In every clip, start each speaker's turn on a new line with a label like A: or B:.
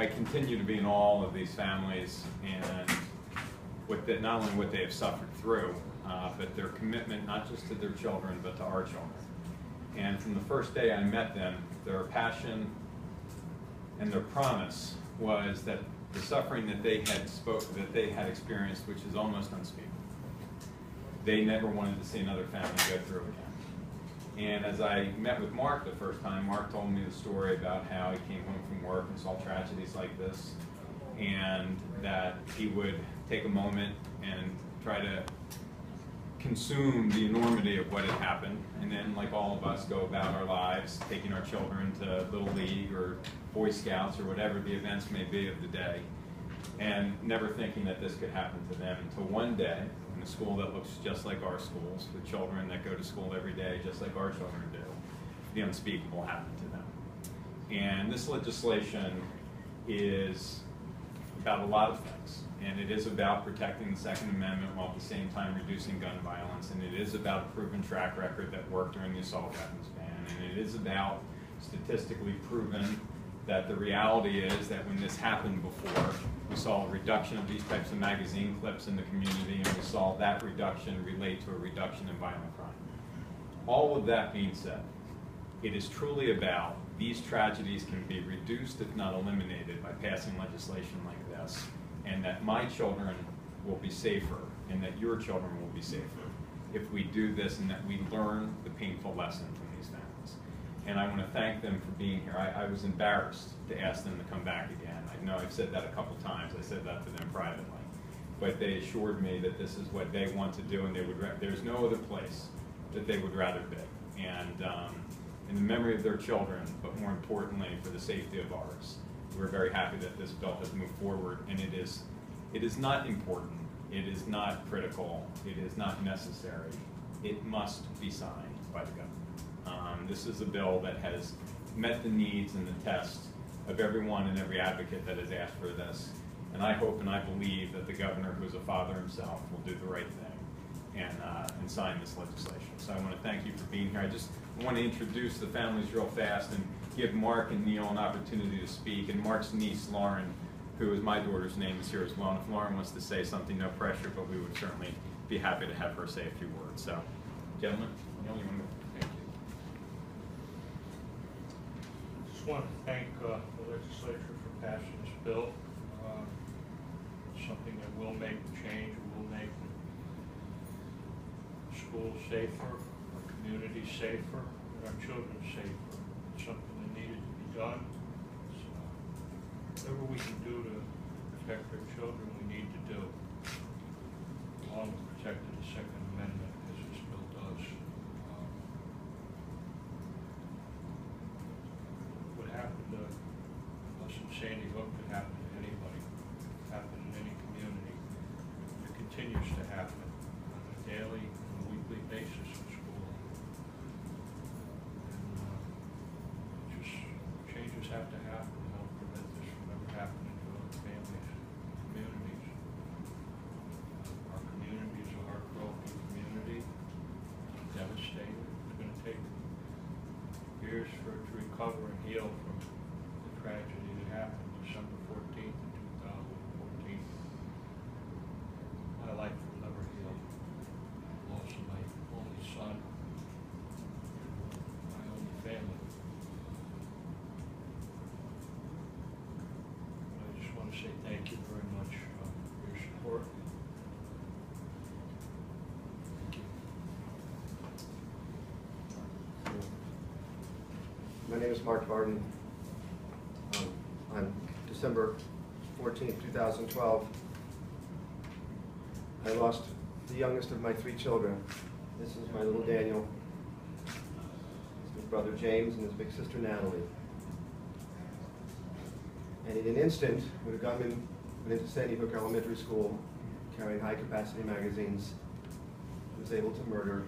A: I continue to be in awe of these families and not only what they have suffered through, but their commitment not just to their children, but to our children. And from the first day I met them, their passion and their promise was that the suffering that they had experienced, which is almost unspeakable, they never wanted to see another family go through again. And as I met with Mark the first time, Mark told me the story about how he came home from work and saw tragedies like this, and that he would take a moment and try to consume the enormity of what had happened, and then, like all of us, go about our lives, taking our children to Little League or Boy Scouts or whatever the events may be of the day, and never thinking that this could happen to them until one day, in a school that looks just like our schools, with children that go to school every day just like our children do, the unspeakable happened to them. And this legislation is about a lot of things. And it is about protecting the Second Amendment while at the same time reducing gun violence. And it is about a proven track record that worked during the assault weapons ban. And it is about statistically proven that the reality is that when this happened before, we saw a reduction of these types of magazine clips in the community, and we saw that reduction relate to a reduction in violent crime. All of that being said, it is truly about these tragedies can be reduced, if not eliminated, by passing legislation like this, and that my children will be safer, and that your children will be safer if we do this, and that we learn the painful lesson from these families. And I want to thank them for being here. I was embarrassed to ask them to come back again. I know I've said that a couple times. I said that to them privately. But they assured me that this is what they want to do, and there's no other place that they would rather be. And in the memory of their children, but more importantly, for the safety of ours, we're very happy that this bill has moved forward, and it is not important, it is not critical, it is not necessary. It must be signed by the government. This is a bill that has met the needs and the test of everyone and every advocate that has asked for this. And I hope and I believe that the governor, who is a father himself, will do the right thing and sign this legislation. So I want to thank you for being here. I just want to introduce the families real fast and give Mark and Neil an opportunity to speak. And Mark's niece, Lauren, who is my daughter's name, is here as well. And if Lauren wants to say something, no pressure, but we would certainly be happy to have her say a few words. So, gentlemen, Neil, you want to thank you.
B: I just want to thank the legislature for passing this bill. It's something that will make a change, will make schools safer, our community safer, and our children safer. It's something that needed to be done. So whatever we can do to protect our children, we need to do, along with protecting the Second Amendment, as this bill does. What happened to us in Sandy Hook could happen to anybody, happen in any community. It continues to happen on a daily and a weekly basis in school. And just changes have to happen to help prevent this from ever happening to other families and communities. Our community is a heartbroken community, devastated. It's going to take years for it to recover and heal from the tragedy that happened December 14th, 2014. My life will never heal. Loss of my only son, my only family. I just want to say thank you very much for your support. Thank you.
C: My name is Mark Barden. On December 14, 2012, I lost the youngest of my 3 children. This is my little Daniel, his brother James, and his big sister Natalie. And in an instant, when a gunman went into Sandy Hook Elementary School carrying high-capacity magazines, he was able to murder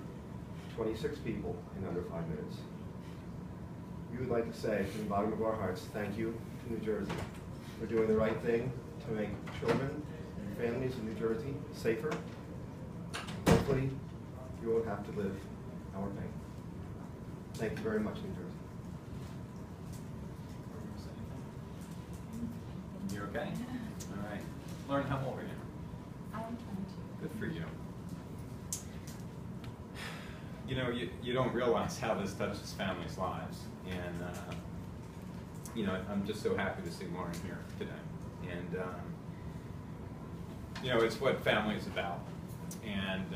C: 26 people in under 5 minutes. We would like to say, from the bottom of our hearts, thank you to New Jersey for doing the right thing to make children and families in New Jersey safer. Hopefully, you won't have to live our pain. Thank you very much, New Jersey.
A: You okay? All right. Lauren, how old are you?
D: I'm 22.
A: Good for you. You know, you don't realize how this touches families' lives. And, you know, I'm just so happy to see Lauren here today. And, you know, it's what family is about. And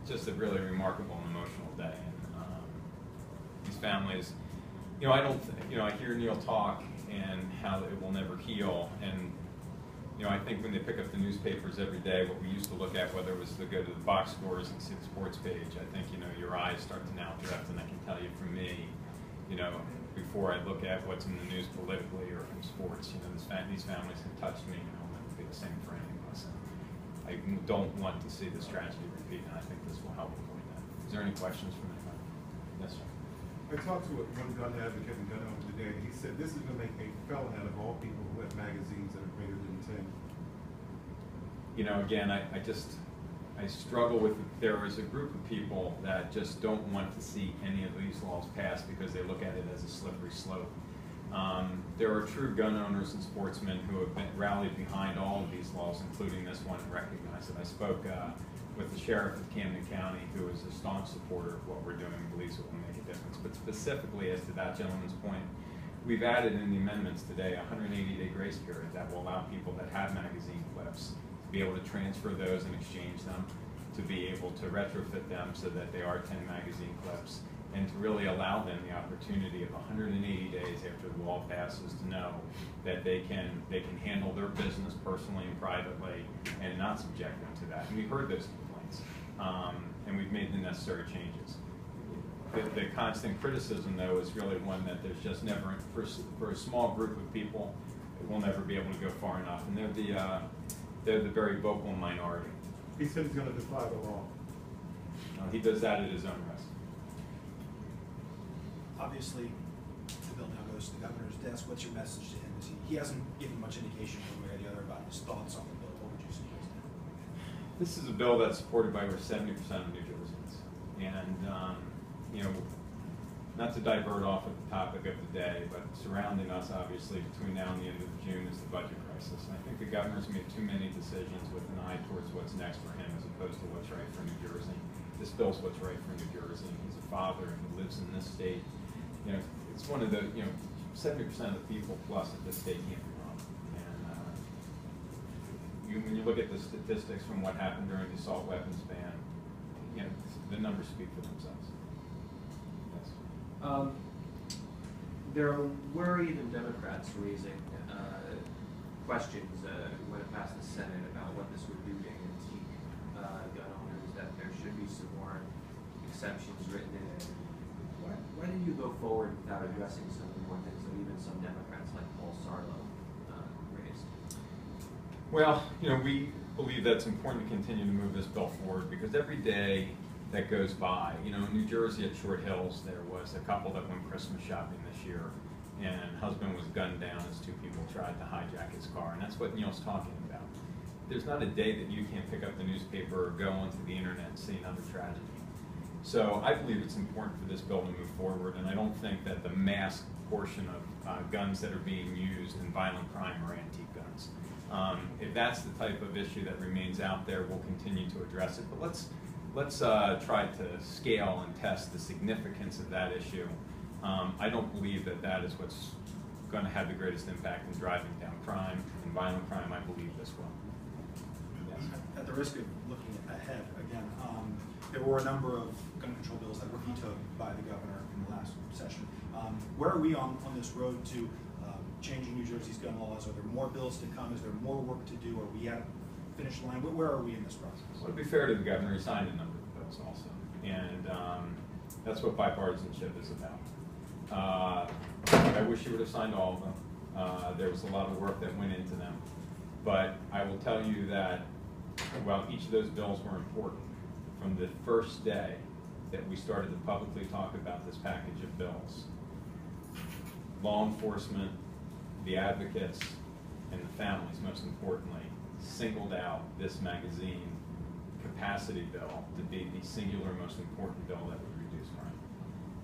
A: just a really remarkable and emotional day. And these families, you know, I hear Neil talk and how it will never heal. And, you know, I think when they pick up the newspapers every day, what we used to look at, whether it was to go to the box scores and see the sports page, I think, you know, your eyes start to now drift. And I can tell you from me, you know, before I look at what's in the news politically or from sports, you know, these families have touched me, and it'll never be the same for any of us. And I don't want to see this tragedy repeat, and I think this will help avoid that. Is there any questions from anybody? Yes, sir.
E: I talked to one gun advocate and gun owner today, and he said this is going to make a felon out of all people who have magazines that are greater than 10.
A: You know, again, I struggle with, there is a group of people that just don't want to see any of these laws passed because they look at it as a slippery slope. There are true gun owners and sportsmen who have rallied behind all of these laws, including this one, and recognize it. I spoke with the sheriff of Camden County, who is a staunch supporter of what we're doing and believes it will make a difference. But specifically as to that gentleman's point, we've added in the amendments today a 180-day grace period that will allow people that have magazine clips to be able to transfer those and exchange them, to be able to retrofit them so that they are 10 magazine clips, and to really allow them the opportunity of 180 days after the law passes to know that they can handle their business personally and privately and not subject them to that. And we've heard those complaints, and we've made the necessary changes. The constant criticism, though, is really one that there's just never, for a small group of people, it will never be able to go far enough, and they're the very vocal minority.
E: He said he's going to defy the law.
A: He does that at his own risk.
F: Obviously, the bill now goes to the governor's desk. What's your message to him? He hasn't given much indication one way or the other about his thoughts on the bill. What would you suggest?
A: This is a bill that's supported by over 70% of New Jerseyans. And, you know, not to divert off of the topic of the day, but surrounding us, obviously, between now and the end of June is the budget crisis. And I think the governor's made too many decisions with an eye towards what's next for him as opposed to what's right for New Jersey. This bill's what's right for New Jersey. He's a father and he lives in this state. You know, it's one of the, you know, 70% of the people plus at this state can't be wrong. And when you look at the statistics from what happened during the assault weapons ban, you know, the numbers speak for themselves. Yes.
G: There were even Democrats raising questions when it passed the Senate about what this would do to antique gun owners, that there should be some more exceptions written in it. Why did you go forward without addressing some of the more things that even some Democrats like Paul Sarlo raised?
A: Well, you know, we believe that it's important to continue to move this bill forward because every day that goes by, you know, in New Jersey at Short Hills, there was a couple that went Christmas shopping this year, and husband was gunned down as two people tried to hijack his car, and that's what Neil's talking about. There's not a day that you can't pick up the newspaper or go onto the internet and see another tragedy. So I believe it's important for this bill to move forward, and I don't think that the mass portion of guns that are being used in violent crime are antique guns. If that's the type of issue that remains out there, we'll continue to address it. But let's try to scale and test the significance of that issue. I don't believe that that is what's going to have the greatest impact in driving down crime and violent crime. I believe this will. Yes.
F: At the risk of looking ahead again, there were a number of gun control bills that were vetoed by the governor in the last session. Where are we on this road to changing New Jersey's gun laws? Are there more bills to come? Is there more work to do? Are we at a finish line? Where are we in this process?
A: Well, to be fair to the governor, he signed a number of bills also, and that's what bipartisanship is about. I wish he would have signed all of them. There was a lot of work that went into them, but I will tell you that while each of those bills were important, from the first day that we started to publicly talk about this package of bills, law enforcement, the advocates, and the families, most importantly, singled out this magazine capacity bill to be the singular most important bill that would reduce crime.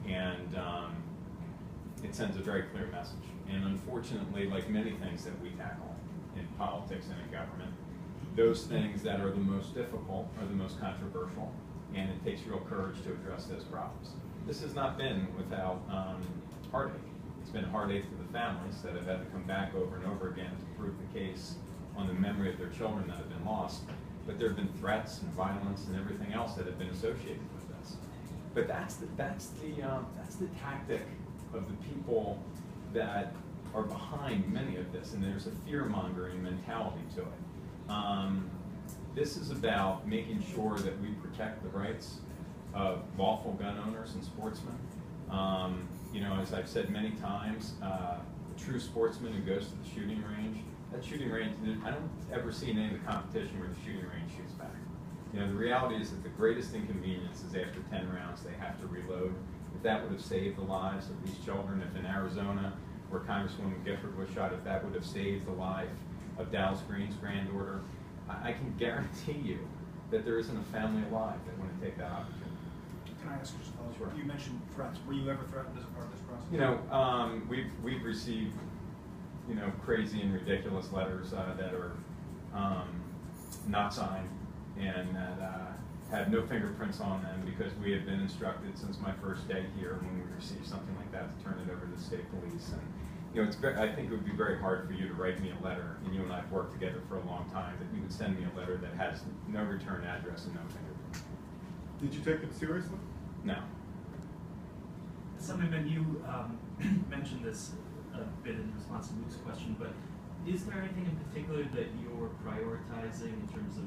A: And it sends a very clear message. And unfortunately, like many things that we tackle in politics and in government, those things that are the most difficult are the most controversial, and it takes real courage to address those problems. This has not been without heartache. It's been heartache for the families that have had to come back over and over again to prove the case on the memory of their children that have been lost. But there have been threats and violence and everything else that have been associated with this. But that's the tactic of the people that are behind many of this, and there's a fear-mongering mentality to it. This is about making sure that we protect the rights of lawful gun owners and sportsmen. You know, as I've said many times, a true sportsman who goes to the shooting range, that shooting range, I don't ever see any of the competition where the shooting range shoots back. You know, the reality is that the greatest inconvenience is after 10 rounds they have to reload. If that would have saved the lives of these children, if in Arizona, where Congresswoman Gifford was shot, if that would have saved the life of Dallas Green's granddaughter, I can guarantee you that there isn't a family alive that wouldn't take that opportunity.
F: Can I ask you just a follow-up?
A: Sure.
F: You mentioned threats. Were you ever threatened as a part of this process?
A: You know, we've received, you know, crazy and ridiculous letters that are not signed and that had no fingerprints on them, because we had been instructed since my first day here, when we received something like that, to turn it over to the state police. And you know, I think it would be very hard for you to write me a letter, and you and I have worked together for a long time, that you would send me a letter that has no return address and no fingerprint.
E: Did you take it seriously?
A: No.
D: Assemblyman, you mentioned this a bit in response to Luke's question, but is there anything in particular that you're prioritizing in terms of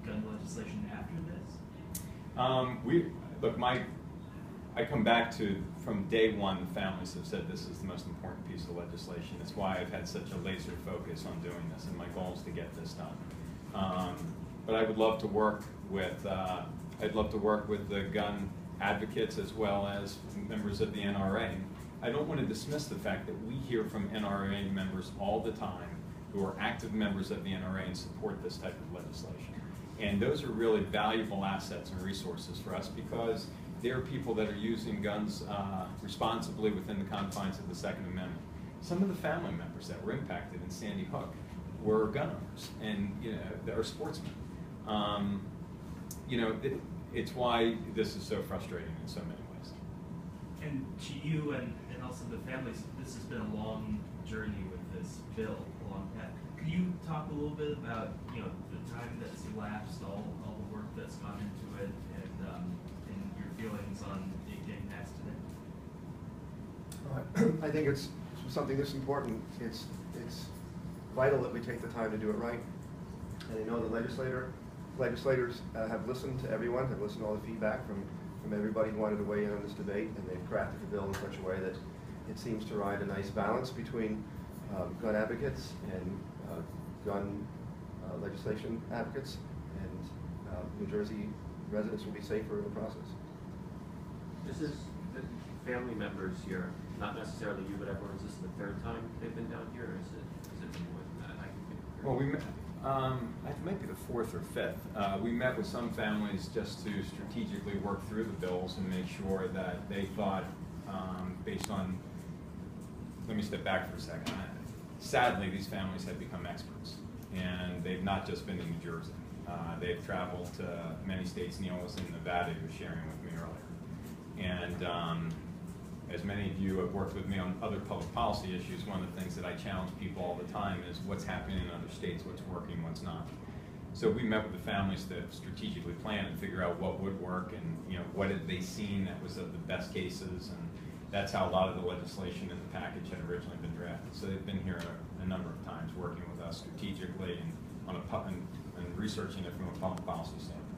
D: gun legislation after this?
A: I come back to, from day one, the families have said this is the most important piece of legislation. That's why I've had such a laser focus on doing this, and my goal is to get this done. But I would love to work with, the gun advocates as well as members of the NRA. I don't want to dismiss the fact that we hear from NRA members all the time who are active members of the NRA and support this type of legislation. And those are really valuable assets and resources for us, because they're people that are using guns responsibly within the confines of the Second Amendment. Some of the family members that were impacted in Sandy Hook were gun owners, and you know, they are sportsmen. You know, it's why this is so frustrating in so many ways.
D: And to you and also the families, this has been a long journey with this bill, a long path. Could you talk a little bit about, you know, the time that's elapsed, all the work that's gone into it, and your feelings on it getting passed today?
C: I think it's something this important. It's vital that we take the time to do it right. And I know the legislators have listened to everyone, have listened to all the feedback from everybody who wanted to weigh in on this debate, and they've crafted the bill in such a way that it seems to ride a nice balance between gun advocates and gun legislation advocates, and New Jersey residents will be safer in the process.
G: This is the family members here, not necessarily you, but everyone. Is this the third time they've been down here, or is it more than that?
A: Well, it might be the fourth or fifth. We met with some families just to strategically work through the bills and make sure that they thought, based on, let me step back for a second. Sadly, these families have become experts, and they've not just been in New Jersey. They've traveled to many states. Neil was in Nevada, he was sharing with me earlier. And as many of you have worked with me on other public policy issues, one of the things that I challenge people all the time is what's happening in other states, what's working, what's not. So we met with the families to strategically plan and figure out what would work, and you know, what had they seen that was of the best cases, and that's how a lot of the legislation in the package had originally been drafted. So they've been here a number of times working with us strategically and on and researching it from a public policy standpoint.